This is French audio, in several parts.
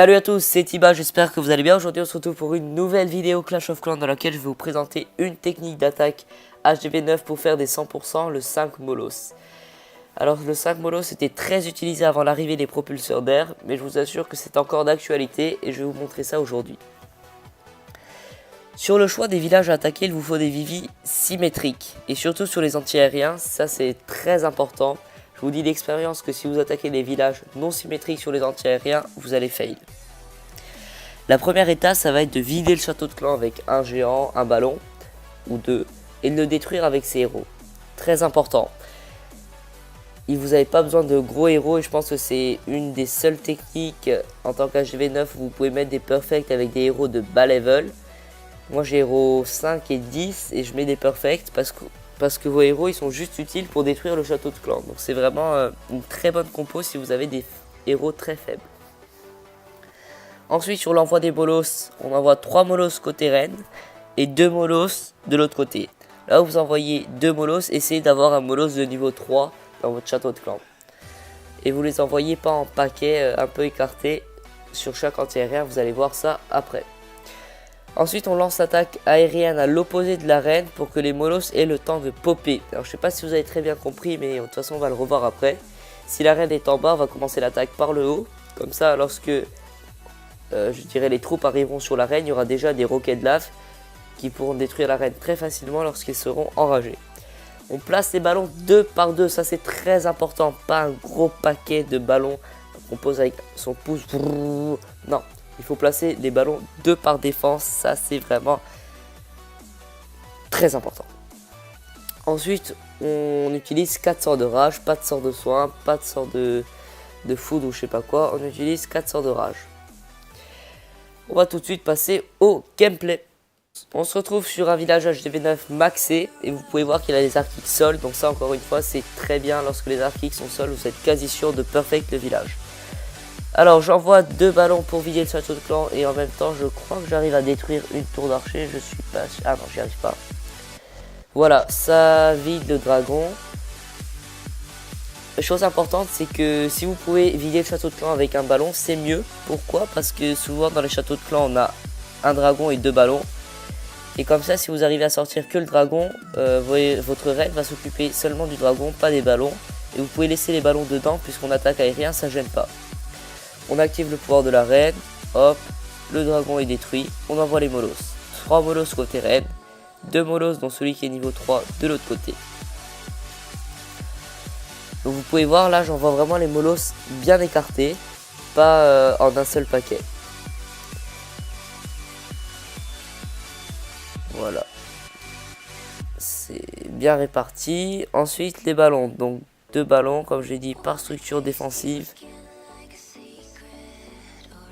Salut à tous, c'est Tiba, j'espère que vous allez bien. Aujourd'hui on se retrouve pour une nouvelle vidéo Clash of Clans dans laquelle je vais vous présenter une technique d'attaque HDV9 pour faire des 100%, le 5 Molos. Alors le 5 Molos était très utilisé avant l'arrivée des propulseurs d'air, mais je vous assure que c'est encore d'actualité et je vais vous montrer ça aujourd'hui. Sur le choix des villages à attaquer, il vous faut des vivis symétriques et surtout sur les anti-aériens, ça c'est très important. Je vous dis d'expérience que si vous attaquez des villages non symétriques sur les anti-aériens, vous allez fail. La première étape, ça va être de vider le château de clan avec un géant, un ballon ou deux, et de le détruire avec ses héros. Très important. Vous n'avez pas besoin de gros héros et je pense que c'est une des seules techniques en tant qu'HDV9 où vous pouvez mettre des perfects avec des héros de bas level. Moi j'ai héros 5 et 10 et je mets des perfects parce que vos héros ils sont juste utiles pour détruire le château de clan. Donc c'est vraiment une très bonne compo si vous avez des héros très faibles. Ensuite sur l'envoi des molos, on envoie 3 molos côté reine et 2 molos de l'autre côté. Là où vous envoyez 2 molos, essayez d'avoir un molos de niveau 3 dans votre château de clan. Et vous les envoyez pas en paquet un peu écartés sur chaque anti-aérien, vous allez voir ça après. Ensuite on lance l'attaque aérienne à l'opposé de la reine pour que les molos aient le temps de popper. Alors je sais pas si vous avez très bien compris mais de toute façon on va le revoir après. Si la reine est en bas on va commencer l'attaque par le haut. Comme ça lorsque je dirais les troupes arriveront sur la reine, il y aura déjà des roquets de lave qui pourront détruire la reine très facilement lorsqu'ils seront enragés. On place les ballons 2 par 2, ça c'est très important, pas un gros paquet de ballons qu'on pose avec son pouce. Non. Il faut placer les ballons 2 par défense, ça c'est vraiment très important. Ensuite, on utilise 4 sorts de rage, pas de sort de soin, pas de sort de foudre ou je sais pas quoi. On utilise 4 sorts de rage. On va tout de suite passer au gameplay. On se retrouve sur un village HDV9 maxé et vous pouvez voir qu'il a des arcs X sol. Donc ça encore une fois c'est très bien, lorsque les arcs X sont sol, vous êtes quasi sûr de perfect le village. Alors j'envoie 2 ballons pour vider le château de clan et en même temps je crois que j'arrive à détruire une tour d'archer, je suis pas... Ah non j'y arrive pas. Voilà, ça vide le dragon. Chose importante c'est que si vous pouvez vider le château de clan avec un ballon c'est mieux. Pourquoi? Parce que souvent dans les châteaux de clan on a un dragon et 2 ballons. Et comme ça si vous arrivez à sortir que le dragon, votre reine va s'occuper seulement du dragon, pas des ballons. Et vous pouvez laisser les ballons dedans puisqu'on attaque aérien, ça gêne pas. On active le pouvoir de la reine, hop, le dragon est détruit, on envoie les molos. 3 molos côté reine, 2 molos dont celui qui est niveau 3 de l'autre côté. Donc vous pouvez voir là j'envoie vraiment les molos bien écartés, pas en un seul paquet. Voilà. C'est bien réparti. Ensuite les ballons, donc 2 ballons comme j'ai dit par structure défensive.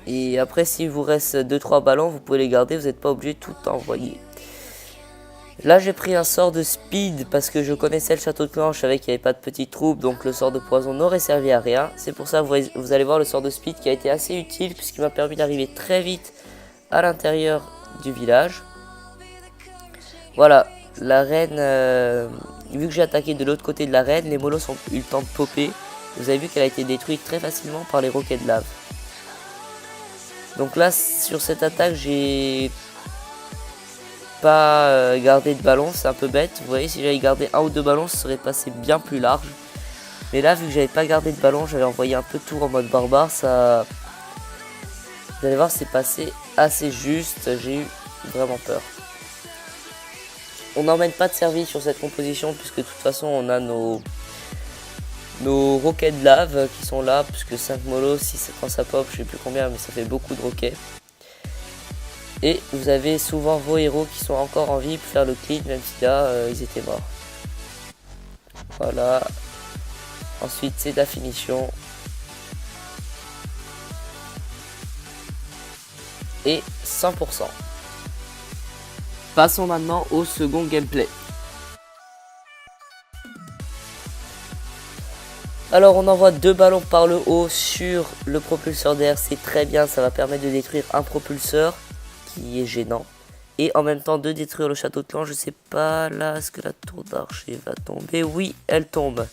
Et après s'il vous reste 2-3 ballons vous pouvez les garder, vous n'êtes pas obligé de tout envoyer. Là j'ai pris un sort de speed parce que je connaissais le château de clan, je savais qu'il n'y avait pas de petites troupes, donc le sort de poison n'aurait servi à rien. C'est pour ça que vous allez voir le sort de speed qui a été assez utile puisqu'il m'a permis d'arriver très vite à l'intérieur du village. Voilà, la reine, vu que j'ai attaqué de l'autre côté de la reine, les molos ont eu le temps de popper. Vous avez vu qu'elle a été détruite très facilement par les roquets de lave. Donc là sur cette attaque j'ai pas gardé de ballon, c'est un peu bête. Vous voyez si j'avais gardé 1 ou 2 ballons ça serait passé bien plus large. Mais là vu que j'avais pas gardé de ballon, j'avais envoyé un peu de tour en mode barbare, ça... Vous allez voir c'est passé assez juste, j'ai eu vraiment peur. On n'emmène pas de service sur cette composition puisque de toute façon on a nos roquets de lave qui sont là, puisque 5 molos, si quand ça pop, je sais plus combien, mais ça fait beaucoup de roquets. Et vous avez souvent vos héros qui sont encore en vie pour faire le clean, même si là, ils étaient morts. Voilà. Ensuite, c'est la finition. Et 100%. Passons maintenant au second gameplay. Alors on envoie 2 ballons par le haut sur le propulseur d'air, c'est très bien, ça va permettre de détruire un propulseur qui est gênant. Et en même temps de détruire le château de clan, je sais pas là, est-ce que la tour d'archer va tomber? Oui, elle tombe.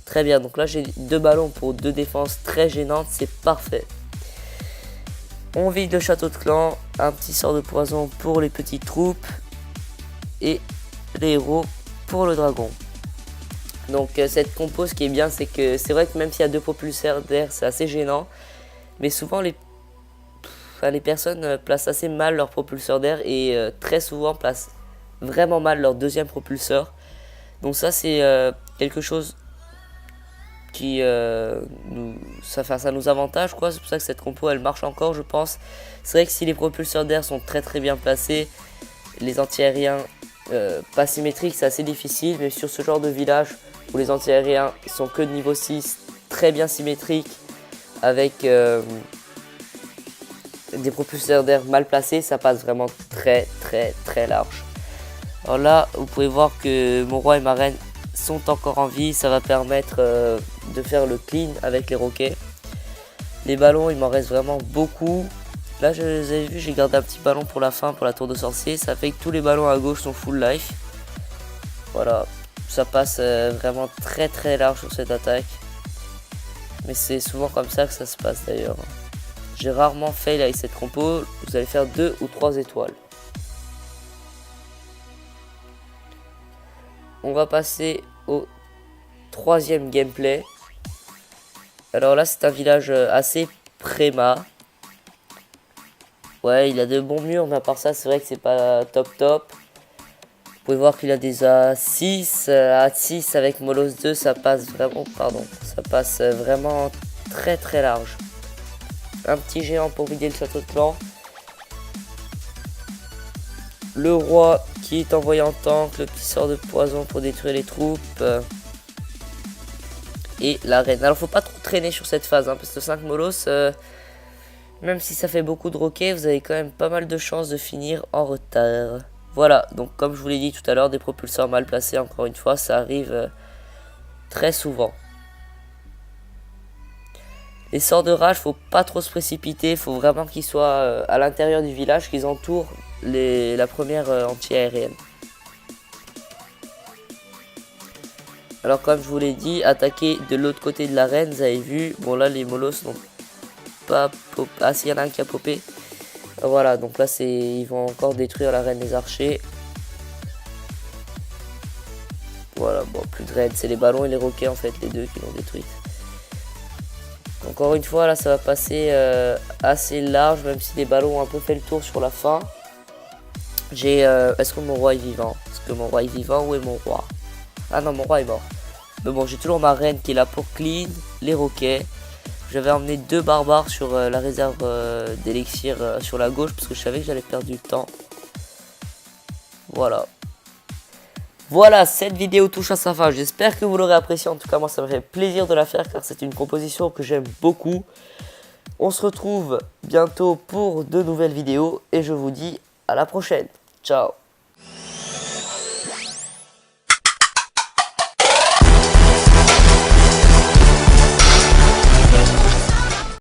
Très bien, donc là j'ai 2 ballons pour 2 défenses très gênantes, c'est parfait. On vide le château de clan, un petit sort de poison pour les petites troupes et les héros pour le dragon. Donc cette compo, ce qui est bien, c'est que c'est vrai que même s'il y a 2 propulseurs d'air, c'est assez gênant. Mais souvent les personnes placent assez mal leur propulseur d'air et très souvent placent vraiment mal leur deuxième propulseur. Donc ça c'est quelque chose qui ça nous avantage quoi. C'est pour ça que cette compo elle marche encore, je pense. C'est vrai que si les propulseurs d'air sont très bien placés, les anti-aériens pas symétriques, c'est assez difficile. Mais sur ce genre de village où les anti-aériens sont que de niveau 6, très bien symétriques, avec des propulseurs d'air mal placés, ça passe vraiment très large. Alors là, vous pouvez voir que mon roi et ma reine sont encore en vie. Ça va permettre de faire le clean avec les roquets. Les ballons, il m'en reste vraiment beaucoup. Là, je les ai vus, j'ai gardé un petit ballon pour la fin, pour la tour de sorcier. Ça fait que tous les ballons à gauche sont full life. Voilà, ça passe vraiment très large sur cette attaque. Mais c'est souvent comme ça que ça se passe d'ailleurs. J'ai rarement fail avec cette compo. Vous allez faire 2 ou 3 étoiles. On va passer au 3e gameplay. Alors là, c'est un village assez préma. Ouais, il a de bons murs, mais à part ça, c'est vrai que c'est pas top. Vous pouvez voir qu'il a des A6. A6 avec Molos 2, ça passe vraiment, ça passe vraiment très large. Un petit géant pour vider le château de clan. Le roi qui est envoyé en tank, le petit sort de poison pour détruire les troupes. Et la reine. Alors faut pas trop traîner sur cette phase, parce que 5 molos, même si ça fait beaucoup de roquets, vous avez quand même pas mal de chances de finir en retard. Voilà, donc comme je vous l'ai dit tout à l'heure, des propulseurs mal placés, encore une fois, ça arrive très souvent. Les sorts de rage, faut pas trop se précipiter, faut vraiment qu'ils soient à l'intérieur du village, qu'ils entourent la première anti-aérienne. Alors comme je vous l'ai dit, attaquer de l'autre côté de l'arène, vous avez vu, bon là les molos n'ont pas popé. Ah si, il y en a un qui a popé. Voilà, donc là ils vont encore détruire l'arène des archers. Voilà, bon plus de raids, c'est les ballons et les roquets en fait, les deux qui l'ont détruite. Encore une fois, là, ça va passer assez large, même si les ballons ont un peu fait le tour sur la fin. Est-ce que mon roi est vivant? Est-ce que mon roi est vivant? Où est mon roi? Ah non, mon roi est mort. Mais bon, j'ai toujours ma reine qui est là pour clean, les roquets. J'avais emmené 2 barbares sur la réserve d'élixir sur la gauche, parce que je savais que j'allais perdre du temps. Voilà, cette vidéo touche à sa fin. J'espère que vous l'aurez appréciée. En tout cas, moi, ça me fait plaisir de la faire car c'est une composition que j'aime beaucoup. On se retrouve bientôt pour de nouvelles vidéos et je vous dis à la prochaine. Ciao.